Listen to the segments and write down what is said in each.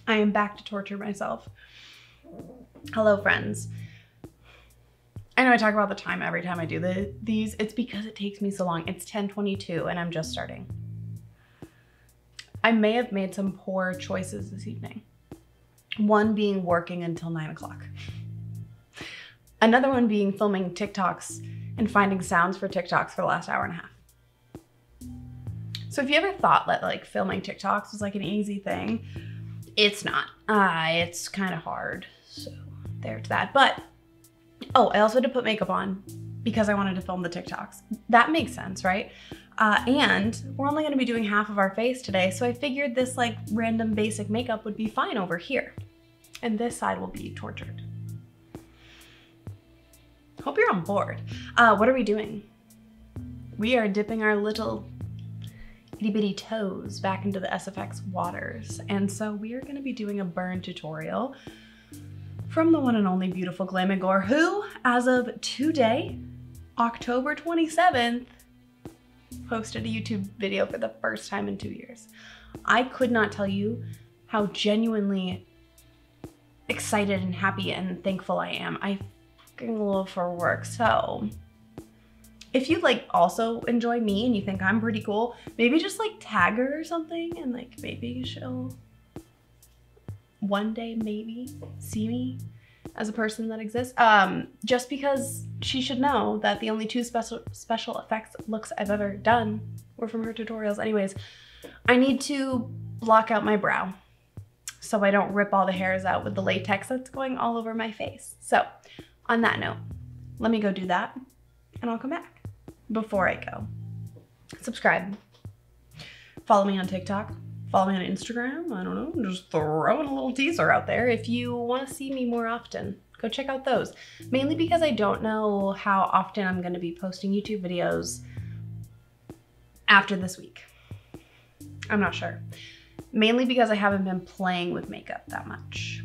I am back to torture myself. Hello, friends. I know I talk about the time every time I do these. It's because it takes me so long. It's 10:22 and I'm just starting. I may have made some poor choices this evening. One being working until 9 o'clock. Another one being filming TikToks and finding sounds for TikToks for the last hour and a half. So if you ever thought that like filming TikToks was like an easy thing, it's not. It's kind of hard. So there's that. But, oh, I also had to put makeup on because I wanted to film the TikToks. That makes sense, right? And we're only gonna be doing half of our face today. So I figured this like random basic makeup would be fine over here. And this side will be tortured. Hope you're on board. What are we doing? We are dipping our little itty bitty toes back into the SFX waters. And so we are gonna be doing a burn tutorial from the one and only beautiful Glam & Gore, who, as of today, October 27th, posted a YouTube video for the first time in 2 years. I could not tell you how genuinely excited and happy and thankful I am. I fucking love her work. So if you like also enjoy me and you think I'm pretty cool, maybe just like tag her or something and like maybe she'll one day maybe see me as a person that exists. Just because she should know that the only two special effects looks I've ever done were from her tutorials. Anyways, I need to block out my brow so I don't rip all the hairs out with the latex that's going all over my face. So on that note, let me go do that and I'll come back. Before I go, subscribe, follow me on TikTok, follow me on Instagram. I don't know, I'm just throwing a little teaser out there. If you want to see me more often, go check out those. Mainly because I don't know how often I'm going to be posting YouTube videos after this week. I'm not sure. Mainly because I haven't been playing with makeup that much.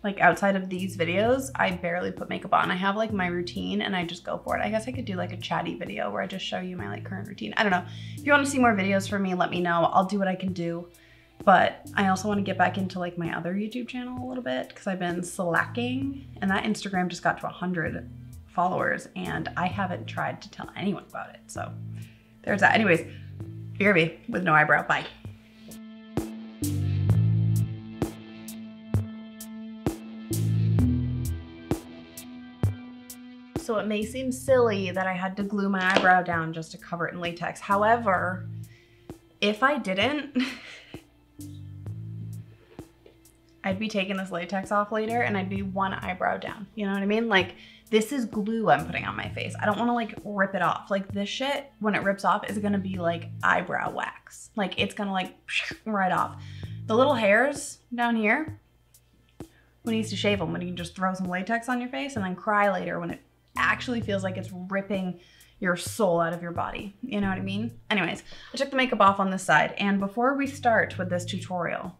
Like outside of these videos, I barely put makeup on. I have like my routine and I just go for it. I guess I could do like a chatty video where I just show you my like current routine. I don't know. If you want to see more videos from me, let me know. I'll do what I can do. But I also want to get back into like my other YouTube channel a little bit because I've been slacking and that Instagram just got to 100 followers and I haven't tried to tell anyone about it. So there's that. Anyways, BRB with no eyebrow. Bye. So it may seem silly that I had to glue my eyebrow down just to cover it in latex. However, if I didn't, I'd be taking this latex off later and I'd be one eyebrow down. You know what I mean? Like this is glue I'm putting on my face. I don't want to like rip it off. Like this shit, when it rips off, is gonna be like eyebrow wax. Like it's gonna like right off. The little hairs down here, who needs to shave them when you can just throw some latex on your face and then cry later when it actually feels like it's ripping your soul out of your body. You know what I mean? Anyways, I took the makeup off on this side and before we start with this tutorial,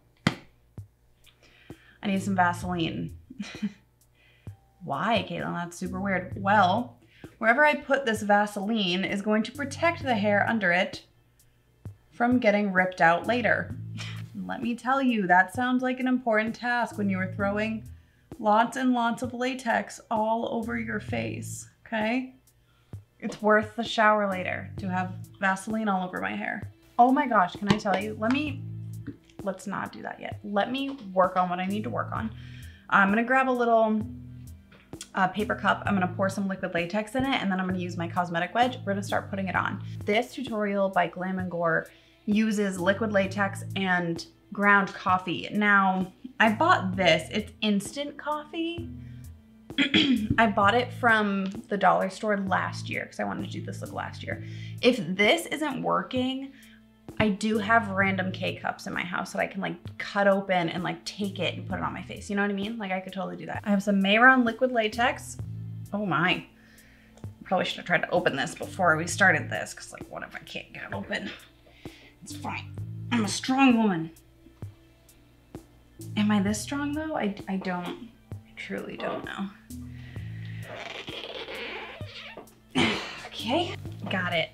I need some Vaseline. Why, Caitlin? That's super weird. Well, wherever I put this Vaseline is going to protect the hair under it from getting ripped out later. Let me tell you, that sounds like an important task when you are throwing lots and lots of latex all over your face, okay? It's worth the shower later to have Vaseline all over my hair. Oh my gosh, can I tell you? Let's not do that yet. Let me work on what I need to work on. I'm gonna grab a little paper cup. I'm gonna pour some liquid latex in it and then I'm gonna use my cosmetic wedge. We're gonna start putting it on. This tutorial by Glam & Gore uses liquid latex and ground coffee. Now, I bought this, it's instant coffee. I bought it from the dollar store last year because I wanted to do this look last year. If this isn't working, I do have random K-cups in my house that I can like cut open and like take it and put it on my face. You know what I mean? Like I could totally do that. I have some Mayron liquid latex. Oh my. Probably should have tried to open this before we started this because like what if I can't get it open? It's fine. I'm a strong woman. Am I this strong though? I truly don't know. Okay, got it.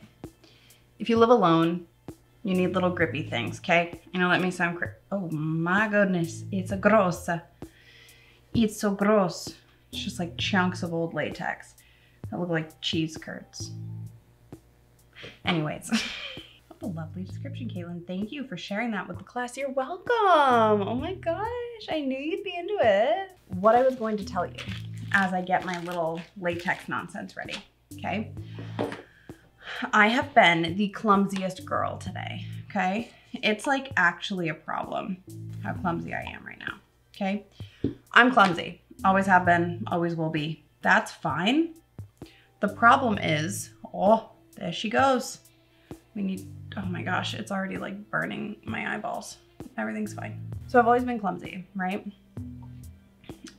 If you live alone, You need little grippy things, okay? You know, let me sound oh my goodness, it's a gross. It's so gross. It's just like chunks of old latex that look like cheese curds. Anyways, what a lovely description, Caitlin. Thank you for sharing that with the class. You're welcome. Oh my gosh, I knew you'd be into it. What I was going to tell you as I get my little latex nonsense ready, okay? I have been the clumsiest girl today, okay? It's like actually a problem how clumsy I am right now, okay? I'm clumsy, always have been, always will be. That's fine. The problem is, oh, there she goes. We need, oh my gosh, it's already like burning my eyeballs. Everything's fine. So I've always been clumsy, right?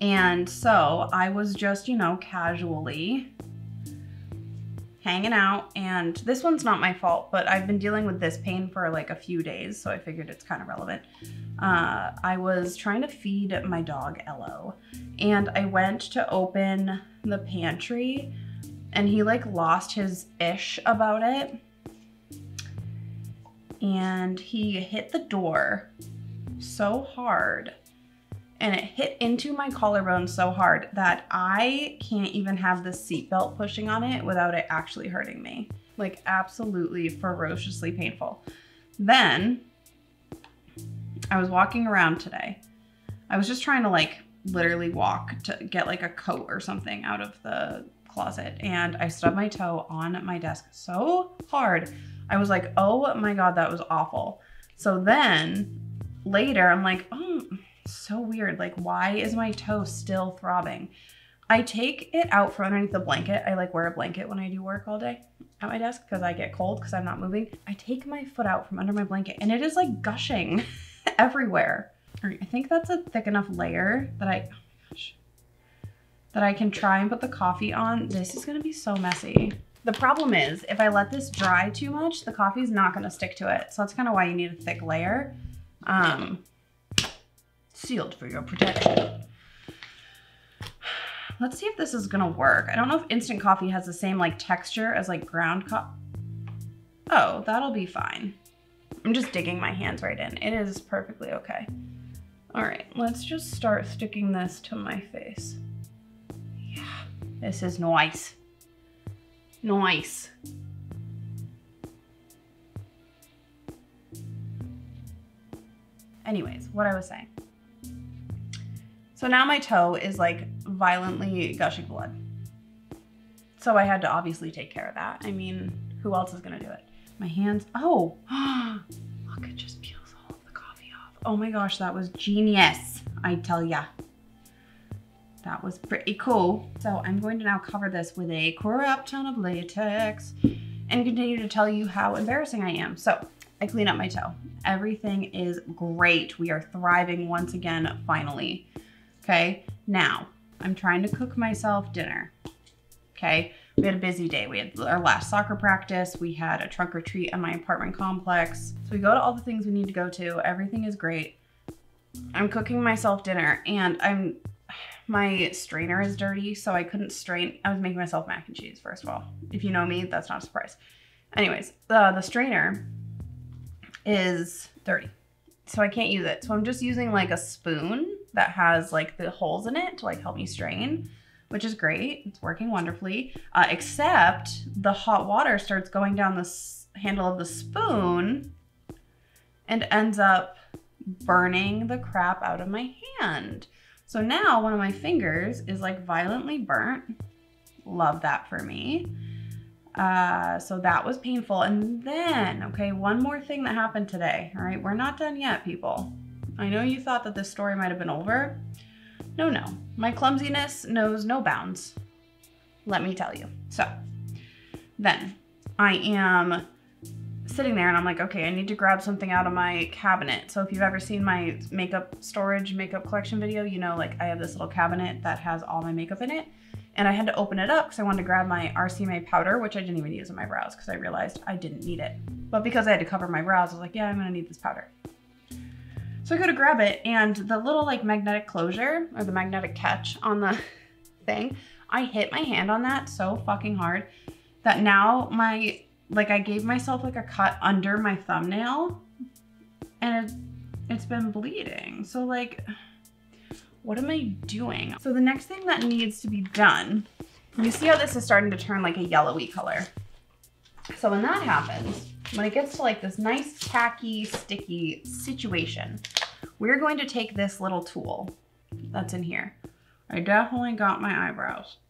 And so I was just, you know, casually hanging out, and this one's not my fault, but I've been dealing with this pain for like a few days, so I figured it's kind of relevant. I was trying to feed my dog Ello, and I went to open the pantry, and he like lost his ish about it, and he hit the door so hard, and it hit into my collarbone so hard that I can't even have the seatbelt pushing on it without it actually hurting me. Like absolutely ferociously painful. Then I was walking around today. I was just trying to like literally walk to get like a coat or something out of the closet, and I stubbed my toe on my desk so hard. I was like, oh my God, that was awful. So then later I'm like, oh, so weird. Like, why is my toe still throbbing? I take it out from underneath the blanket. I like wear a blanket when I do work all day at my desk because I get cold because I'm not moving. I take my foot out from under my blanket and it is like gushing everywhere. All right, I think that's a thick enough layer that oh my gosh, that I can try and put the coffee on. This is gonna be so messy. The problem is if I let this dry too much, the coffee is not gonna stick to it. So that's kind of why you need a thick layer. Sealed for your protection. Let's see if this is gonna work. I don't know if instant coffee has the same like texture as like ground coffee. Oh, that'll be fine. I'm just digging my hands right in. It is perfectly okay. All right, let's just start sticking this to my face. Yeah, this is nice. Nice. Anyways, what I was saying. So now my toe is like violently gushing blood. So I had to obviously take care of that. I mean, who else is gonna do it? My hands, oh, look, it just peels all of the coffee off. Oh my gosh, that was genius, I tell ya. That was pretty cool. So I'm going to now cover this with a crap ton of latex and continue to tell you how embarrassing I am. So I clean up my toe. Everything is great. We are thriving once again, finally. Okay, now I'm trying to cook myself dinner. Okay, we had a busy day. We had our last soccer practice. We had a trunk or treat at my apartment complex. So we go to all the things we need to go to. Everything is great. I'm cooking myself dinner and my strainer is dirty, so I couldn't strain. I was making myself mac and cheese, first of all. If you know me, that's not a surprise. Anyways, the strainer is dirty, so I can't use it. So I'm just using like a spoon that has like the holes in it to like help me strain, which is great. It's working wonderfully, except the hot water starts going down the handle of the spoon and ends up burning the crap out of my hand. So now one of my fingers is like violently burnt. Love that for me. So that was painful. And then, okay, one more thing that happened today. All right, we're not done yet, people. I know you thought that this story might have been over. No, no, my clumsiness knows no bounds. Let me tell you. So then I am sitting there and I'm like, okay, I need to grab something out of my cabinet. So if you've ever seen my makeup storage, makeup collection video, you know, like I have this little cabinet that has all my makeup in it. And I had to open it up because I wanted to grab my RCMA powder, which I didn't even use on my brows because I realized I didn't need it. But because I had to cover my brows, I was like, yeah, I'm gonna need this powder. So I go to grab it, and the little like magnetic closure or the magnetic catch on the thing, I hit my hand on that so fucking hard that now my like I gave myself like a cut under my thumbnail and it's been bleeding. So like, what am I doing? So the next thing that needs to be done, you see how this is starting to turn like a yellowy color. So when that happens, when it gets to like this nice tacky, sticky situation, we're going to take this little tool that's in here. I definitely got my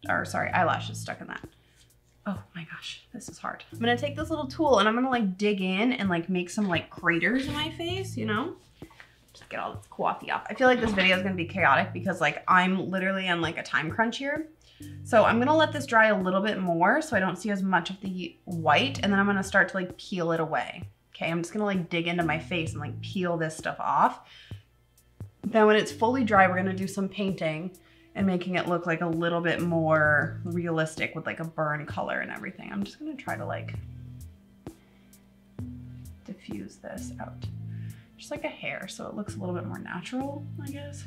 eyelashes stuck in that. Oh my gosh, this is hard. I'm gonna take this little tool and I'm gonna like dig in and like make some like craters in my face, you know? Just get all this coffee off. I feel like this video is gonna be chaotic because like I'm literally on like a time crunch here. So I'm gonna let this dry a little bit more so I don't see as much of the white, and then I'm gonna start to like peel it away. Okay, I'm just gonna like dig into my face and like peel this stuff off. Then when it's fully dry, we're gonna do some painting and making it look like a little bit more realistic with like a burn color and everything. I'm just gonna try to like diffuse this out. Just like a hair, so it looks a little bit more natural, I guess.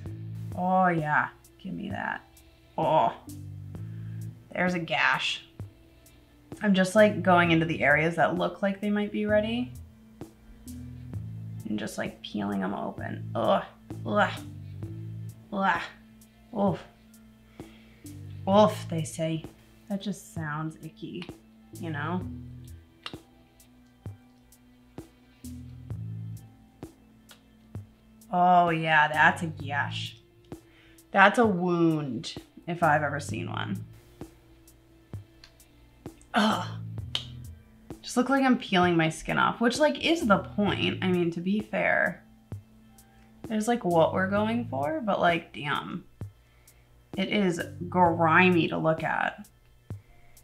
Oh yeah, give me that. Oh, there's a gash. I'm just like going into the areas that look like they might be ready and just like peeling them open. Ugh, ugh, ugh, oof. Oof, they say. That just sounds icky, you know? Oh yeah, that's a gash. That's a wound, if I've ever seen one. Ugh. Just look like I'm peeling my skin off, which like is the point. I mean, to be fair, there's like what we're going for, but like, damn. It is grimy to look at.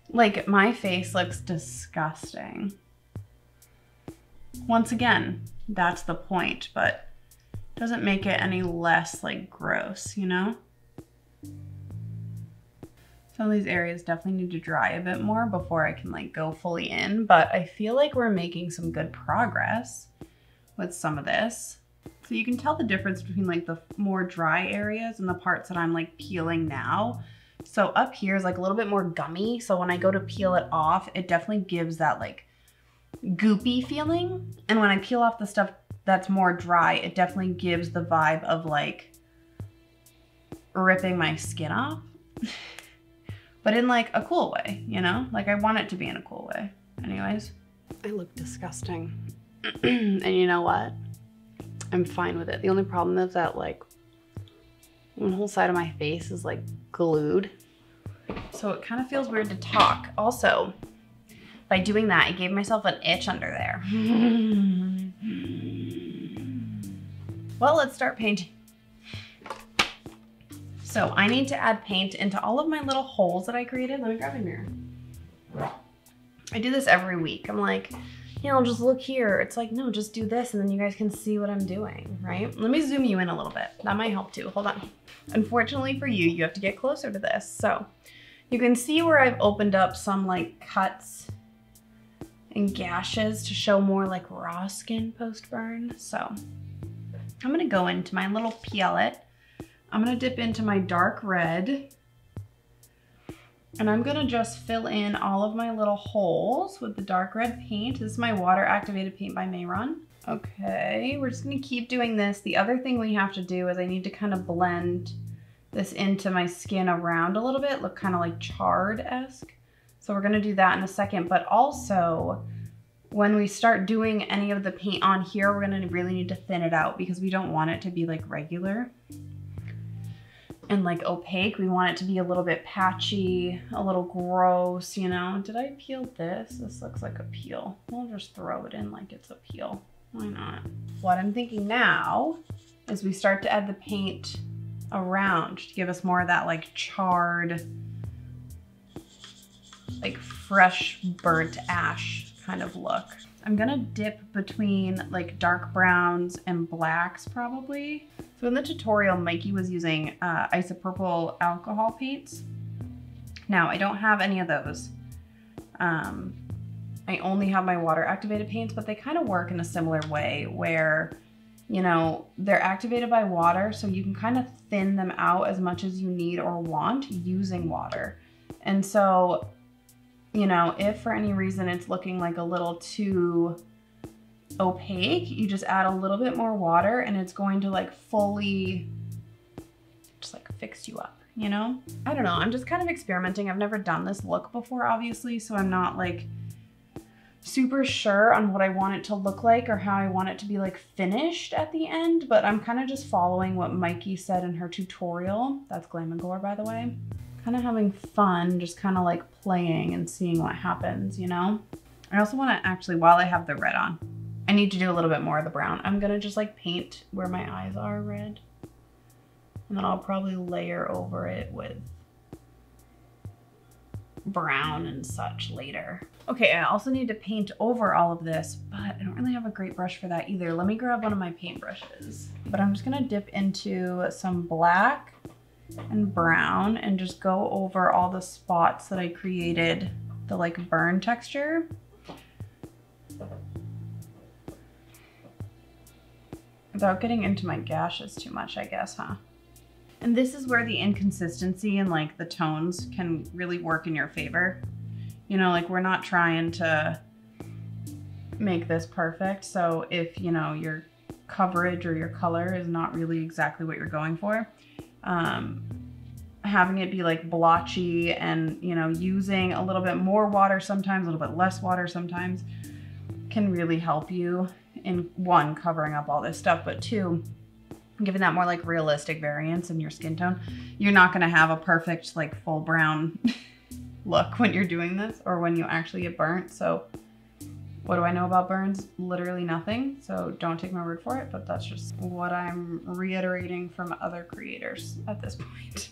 Like, my face looks disgusting. Once again, that's the point, but it doesn't make it any less like gross, you know? Some of these areas definitely need to dry a bit more before I can like go fully in, but I feel like we're making some good progress with some of this. So you can tell the difference between like the more dry areas and the parts that I'm like peeling now. So up here is like a little bit more gummy. So when I go to peel it off, it definitely gives that like goopy feeling. And when I peel off the stuff that's more dry, it definitely gives the vibe of like ripping my skin off, but in like a cool way, you know? Like I want it to be in a cool way. Anyways, I look disgusting. And you know what? I'm fine with it. The only problem is that like one whole side of my face is like glued. So it kind of feels weird to talk. Also, by doing that, I gave myself an itch under there. Well, let's start painting. So I need to add paint into all of my little holes that I created. Let me grab a mirror. I do this every week. I'm like, you know, just look here. It's like, no, just do this and then you guys can see what I'm doing, right? Let me zoom you in a little bit. That might help too. Hold on. Unfortunately for you, you have to get closer to this. So you can see where I've opened up some like cuts and gashes to show more like raw skin post-burn. So I'm gonna go into my little palette. I'm gonna dip into my dark red. And I'm gonna just fill in all of my little holes with the dark red paint. This is my water activated paint by Mayron. Okay, we're just gonna keep doing this. The other thing we have to do is I need to kind of blend this into my skin around a little bit, look kind of like charred-esque. So we're gonna do that in a second, but also when we start doing any of the paint on here, we're gonna really need to thin it out because we don't want it to be like regular and like opaque. We want it to be a little bit patchy, a little gross, you know? Did I peel this? This looks like a peel. We'll just throw it in like it's a peel. Why not? What I'm thinking now is we start to add the paint around to give us more of that like charred, like fresh burnt ash kind of look. I'm gonna dip between like dark browns and blacks probably. So in the tutorial, Mikey was using isopropyl alcohol paints. Now I don't have any of those. I only have my water activated paints, but they kind of work in a similar way where, you know, they're activated by water, so you can kind of thin them out as much as you need or want using water. And so you know, if for any reason it's looking like a little too opaque, you just add a little bit more water and it's going to like fully just like fix you up, you know? I don't know, I'm just kind of experimenting. I've never done this look before, obviously, so I'm not like super sure on what I want it to look like or how I want it to be like finished at the end, but I'm kind of just following what Mikey said in her tutorial. That's Glam and Gore, by the way. Kind of having fun, just kind of like playing and seeing what happens, you know? I also want to actually, while I have the red on, I need to do a little bit more of the brown. I'm gonna just like paint where my eyes are red, and then I'll probably layer over it with brown and such later. Okay, I also need to paint over all of this, but I don't really have a great brush for that either. Let me grab one of my paint brushes. But I'm just gonna dip into some black and brown and just go over all the spots that I created the like burn texture. Without getting into my gashes too much, I guess, huh? And this is where the inconsistency and like the tones can really work in your favor. You know, like we're not trying to make this perfect. So if, you know, your coverage or your color is not really exactly what you're going for, having it be like blotchy and, you know, using a little bit more water sometimes, a little bit less water sometimes can really help you in one, covering up all this stuff, but two, giving that more like realistic variance in your skin tone. You're not gonna have a perfect like full brown look when you're doing this or when you actually get burnt. So what do I know about burns? Literally nothing. So don't take my word for it, but that's just what I'm reiterating from other creators at this point.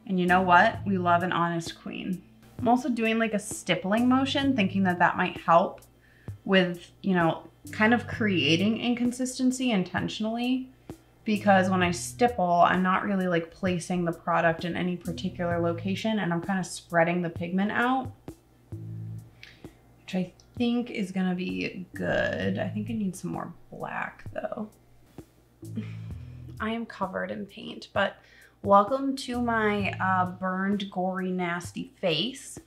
And you know what? We love an honest queen. I'm also doing like a stippling motion, thinking that that might help with, you know, kind of creating inconsistency intentionally, because when I stipple, I'm not really like placing the product in any particular location and I'm kind of spreading the pigment out, which I think is gonna be good. I think I need some more black though. I am covered in paint, but welcome to my burned, gory, nasty face.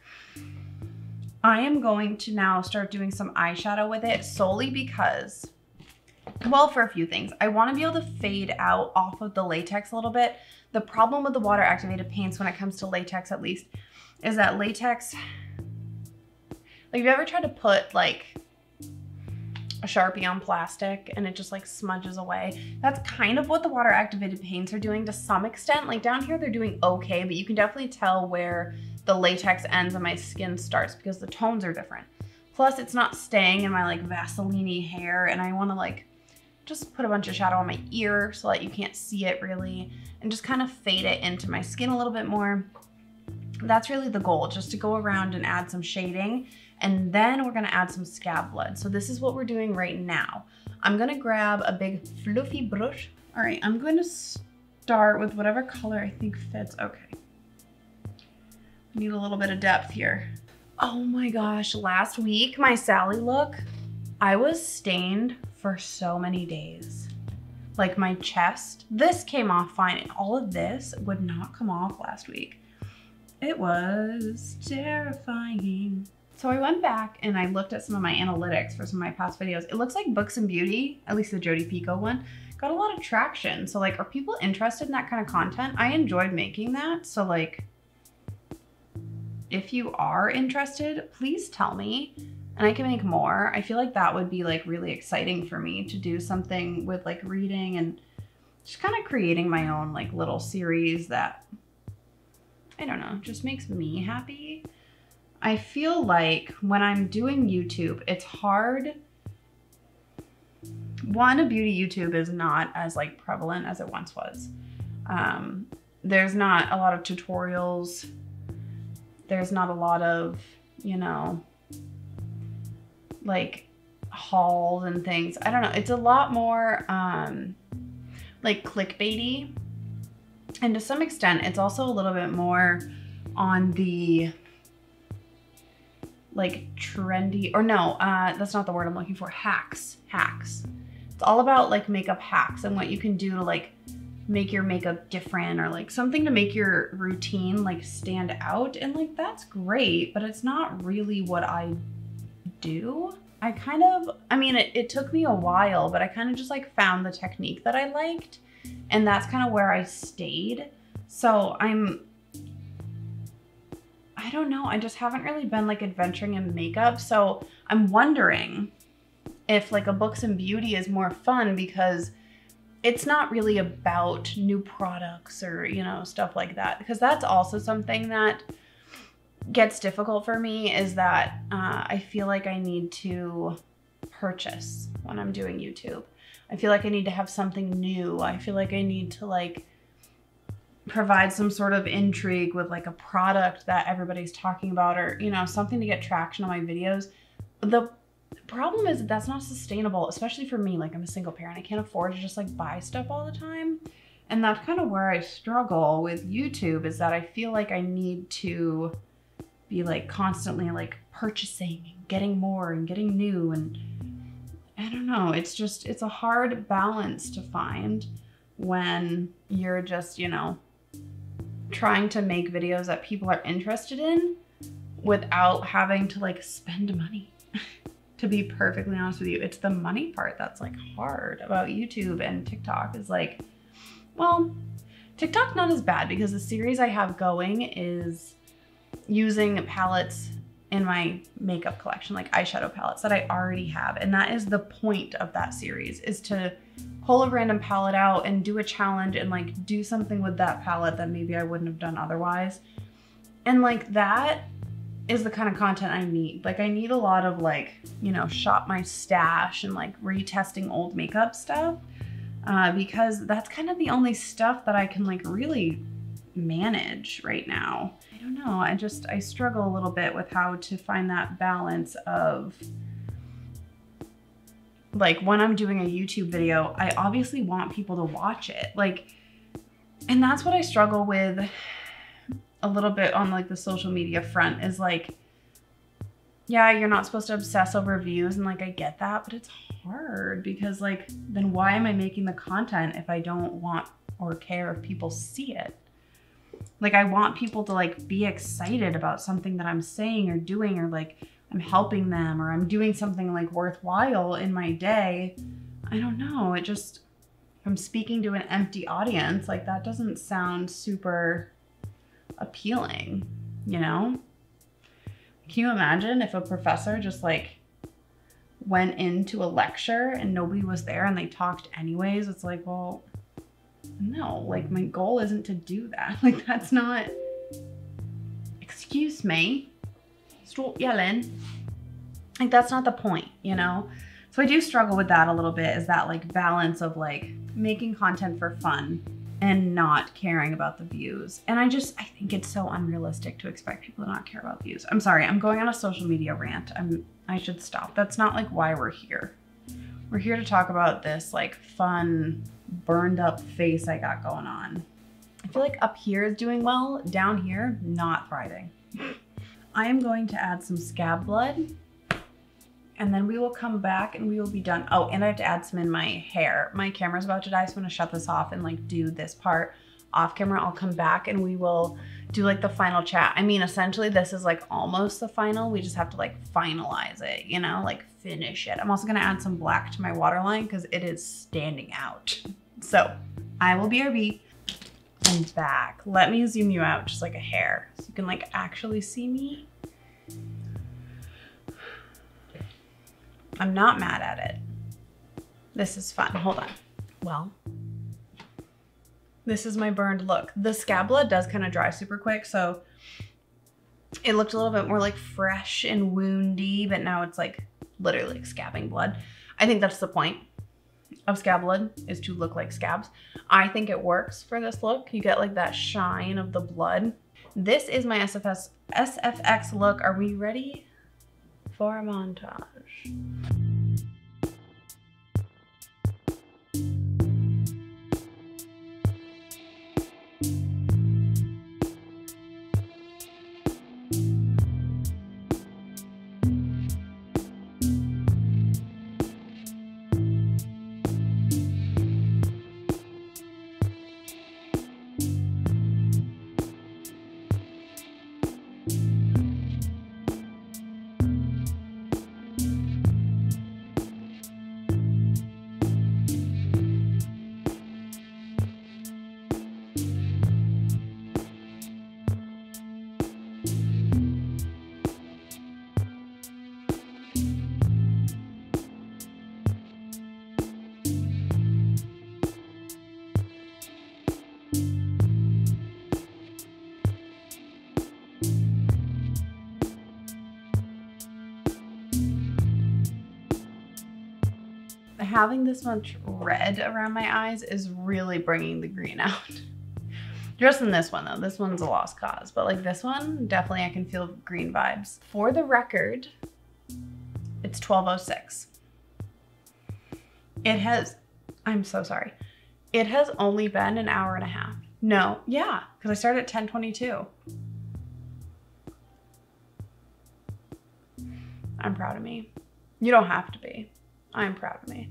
I am going to now start doing some eyeshadow with it solely because, well, for a few things. I want to be able to fade out off of the latex a little bit. The problem with the water activated paints when it comes to latex, at least, is that latex, like, have you ever tried to put like a Sharpie on plastic and it just like smudges away? That's kind of what the water activated paints are doing to some extent. Like down here they're doing okay, but you can definitely tell where the latex ends and my skin starts because the tones are different. Plus it's not staying in my like Vaseline-y hair, and I want to like just put a bunch of shadow on my ear so that you can't see it really, and just kind of fade it into my skin a little bit more. That's really the goal, just to go around and add some shading, and then we're gonna add some scab blood. So this is what we're doing right now. I'm gonna grab a big fluffy brush. All right, I'm going to start with whatever color I think fits. Okay. Need a little bit of depth here. Oh my gosh, last week, my Sally look, I was stained for so many days. Like my chest, this came off fine, and all of this would not come off last week. It was terrifying. So I went back and I looked at some of my analytics for some of my past videos. It looks like Books and Beauty, at least the Jodi Pico one, got a lot of traction. So like, are people interested in that kind of content? I enjoyed making that. So like, if you are interested, please tell me and I can make more. I feel like that would be like really exciting for me to do something with like reading and just kind of creating my own like little series that, I don't know, just makes me happy. I feel like when I'm doing YouTube, it's hard. One, a beauty YouTube is not as like prevalent as it once was. There's not a lot of tutorials. There's not a lot of, you know, like hauls and things. I don't know. It's a lot more like clickbaity. And to some extent, it's also a little bit more on the like trendy, or no, that's not the word I'm looking for. Hacks. It's all about like makeup hacks and what you can do to like make your makeup different or like something to make your routine like stand out. And like, that's great, but it's not really what I do. I mean, it took me a while, but I kind of just like found the technique that I liked, and that's kind of where I stayed. So I don't know. I just haven't really been like adventuring in makeup. So I'm wondering if like a books and beauty is more fun because it's not really about new products or, you know, stuff like that. Because that's also something that gets difficult for me, is that I feel like I need to purchase when I'm doing YouTube. I feel like I need to have something new. I feel like I need to like provide some sort of intrigue with like a product that everybody's talking about, or, you know, something to get traction on my videos. The problem is that that's not sustainable, especially for me. Like, I'm a single parent. I can't afford to just like buy stuff all the time. And that's kind of where I struggle with YouTube, is that I feel like I need to be like constantly like purchasing and getting more and getting new. And I don't know, it's a hard balance to find when you're just, you know, trying to make videos that people are interested in without having to like spend money. To be perfectly honest with you, it's the money part that's like hard about YouTube. And TikTok is like, well, TikTok's not as bad because the series I have going is using palettes in my makeup collection, like eyeshadow palettes that I already have. And that is the point of that series, is to pull a random palette out and do a challenge and like do something with that palette that maybe I wouldn't have done otherwise. And like, that is the kind of content I need. Like, I need a lot of like, you know, shop my stash and like retesting old makeup stuff, because that's kind of the only stuff that I can like really manage right now. I don't know, I struggle a little bit with how to find that balance of like, when I'm doing a YouTube video, I obviously want people to watch it. Like, and that's what I struggle with a little bit on like the social media front, is like, yeah, you're not supposed to obsess over views, and like, I get that, but it's hard because like, then why am I making the content if I don't want or care if people see it? Like, I want people to like be excited about something that I'm saying or doing, or like I'm helping them, or I'm doing something like worthwhile in my day. I don't know. It just, if I'm speaking to an empty audience, like, that doesn't sound super appealing, you know? Can you imagine if a professor just like went into a lecture and nobody was there and they talked anyways? It's like, well, no, like, my goal isn't to do that. Like, that's not, excuse me, stop yelling. Like, that's not the point, you know? So I do struggle with that a little bit, is that like balance of like making content for fun and not caring about the views. And I think it's so unrealistic to expect people to not care about views. I'm sorry, I'm going on a social media rant. I should stop. That's not like why we're here. We're here to talk about this like fun, burned up face I got going on. I feel like up here is doing well, down here, not thriving. I am going to add some scab blood, and then we will come back and we will be done. Oh, and I have to add some in my hair. My camera's about to die, so I'm gonna shut this off and like do this part off camera. I'll come back and we will do like the final chat. I mean, essentially this is like almost the final. We just have to like finalize it, you know, like finish it. I'm also gonna add some black to my waterline because it is standing out. So I will BRB. I'm back. Let me zoom you out just like a hair so you can like actually see me. I'm not mad at it. This is fun. Hold on. Well, this is my burned look. The scab blood does kind of dry super quick, so it looked a little bit more like fresh and woundy, but now it's like literally like scabbing blood. I think that's the point of scab blood, is to look like scabs. I think it works for this look. You get like that shine of the blood. This is my SFX look. Are we ready for a montage? having this much red around my eyes is really bringing the green out. Just in this one though, this one's a lost cause, but like this one, definitely I can feel green vibes. For the record, it's 12:06. It has, I'm so sorry. It has only been an hour and a half. No, yeah, because I started at 10:22. I'm proud of me. You don't have to be. I'm proud of me.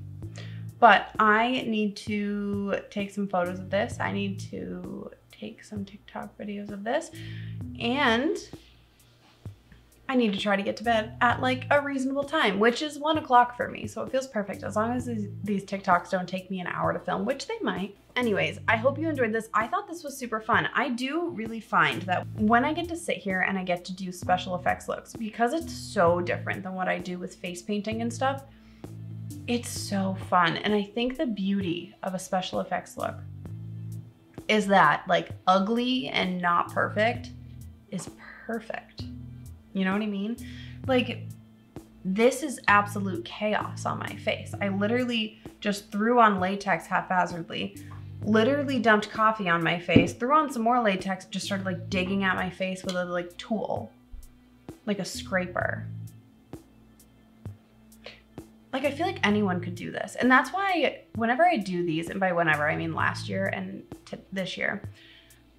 But I need to take some photos of this. I need to take some TikTok videos of this. And I need to try to get to bed at like a reasonable time, which is 1 o'clock for me. So it feels perfect as long as these TikToks don't take me an hour to film, which they might. Anyways, I hope you enjoyed this. I thought this was super fun. I do really find that when I get to sit here and I get to do special effects looks, because it's so different than what I do with face painting and stuff, it's so fun. And I think the beauty of a special effects look is that like ugly and not perfect is perfect. You know what I mean? Like this is absolute chaos on my face. I literally just threw on latex haphazardly, literally dumped coffee on my face, threw on some more latex, just started like digging at my face with a like tool, like a scraper. Like I feel like anyone could do this. And that's why whenever I do these, and by whenever I mean last year and this year,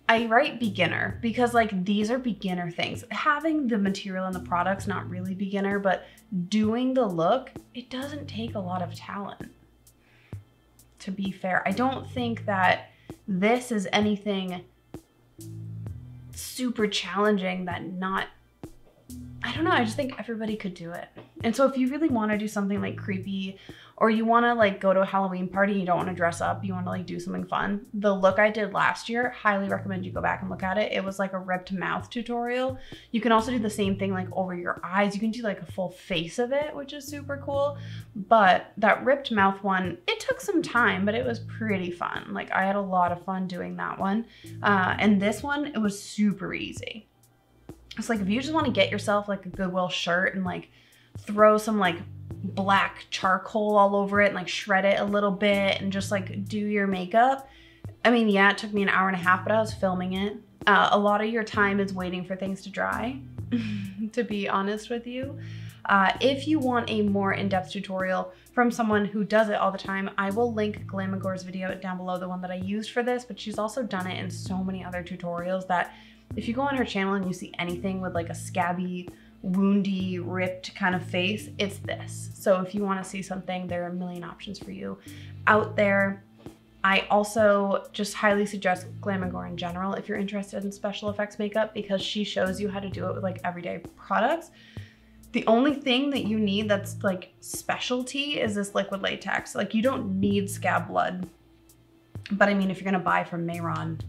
I write beginner because like these are beginner things. Having the material and the product's not really beginner, but doing the look, it doesn't take a lot of talent. To be fair, I don't think that this is anything super challenging that I don't know, I just think everybody could do it. And so if you really want to do something like creepy, or you want to like go to a Halloween party, you don't want to dress up, you want to like do something fun, the look I did last year, highly recommend you go back and look at it. It was like a ripped mouth tutorial. You can also do the same thing like over your eyes. You can do like a full face of it, which is super cool. But that ripped mouth one, it took some time, but it was pretty fun. Like I had a lot of fun doing that one. And this one, it was super easy. It's like if you just want to get yourself like a Goodwill shirt and like throw some like black charcoal all over it and like shred it a little bit and just like do your makeup. I mean, yeah, it took me an hour and a half, but I was filming it. A lot of your time is waiting for things to dry, to be honest with you. If you want a more in-depth tutorial from someone who does it all the time, I will link Glamagor's video down below, the one that I used for this, but she's also done it in so many other tutorials that if you go on her channel and you see anything with like a scabby, woundy, ripped kind of face, it's this. So if you want to see something, there are a million options for you out there. I also just highly suggest Glamagor in general if you're interested in special effects makeup, because she shows you how to do it with like everyday products. The only thing that you need that's like specialty is this liquid latex. Like you don't need scab blood, but I mean, if you're gonna buy from Mayron,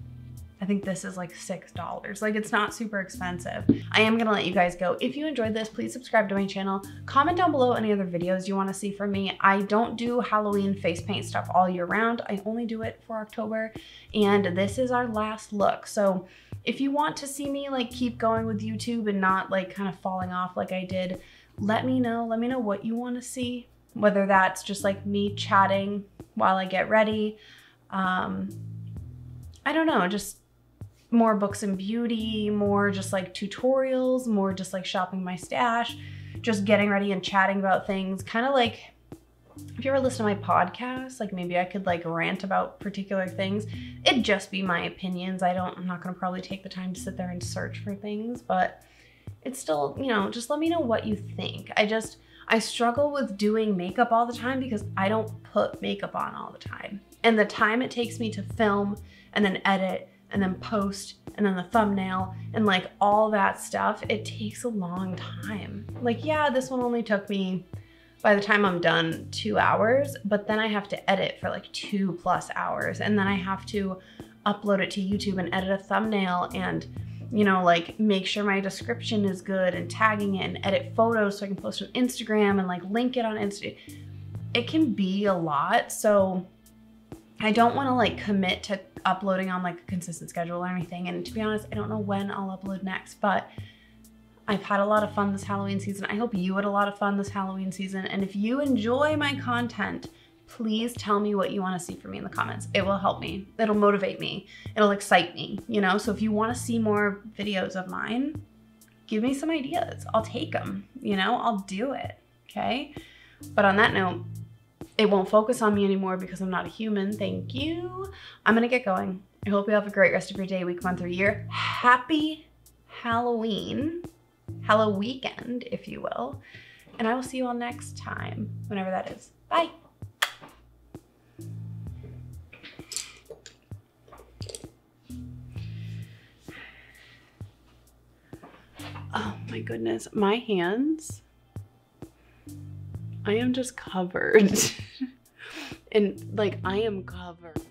I think this is like $6. Like it's not super expensive. I am gonna let you guys go. If you enjoyed this, please subscribe to my channel. Comment down below any other videos you wanna see from me. I don't do Halloween face paint stuff all year round. I only do it for October. And this is our last look. So if you want to see me like keep going with YouTube and not like kind of falling off like I did, let me know. Let me know what you wanna see. Whether that's just like me chatting while I get ready. I don't know, just more books and beauty, more just like tutorials, more just like shopping my stash, just getting ready and chatting about things. Kind of like if you ever listen to my podcast, like maybe I could like rant about particular things. It'd just be my opinions. I'm not gonna probably take the time to sit there and search for things, but it's still, you know, just let me know what you think. I struggle with doing makeup all the time because I don't put makeup on all the time. And the time it takes me to film and then edit and then post and then the thumbnail and like all that stuff, it takes a long time. Like, yeah, this one only took me, by the time I'm done, 2 hours, but then I have to edit for like 2+ hours. And then I have to upload it to YouTube and edit a thumbnail and, you know, like make sure my description is good and tagging it and edit photos so I can post on Instagram and like link it on Instagram. It can be a lot. So I don't want to like commit to uploading on like a consistent schedule or anything. And to be honest, I don't know when I'll upload next, but I've had a lot of fun this Halloween season. I hope you had a lot of fun this Halloween season. And if you enjoy my content, please tell me what you want to see from me in the comments. It will help me. It'll motivate me. It'll excite me, you know? So if you want to see more videos of mine, give me some ideas. I'll take them, you know? I'll do it, okay? But on that note, it won't focus on me anymore because I'm not a human. Thank you. I'm gonna get going. I hope you have a great rest of your day, week, month, or year. Happy Halloween, Hallow-weekend, if you will. And I will see you all next time, whenever that is. Bye. Oh my goodness, my hands, I am just covered. And like, I am covered.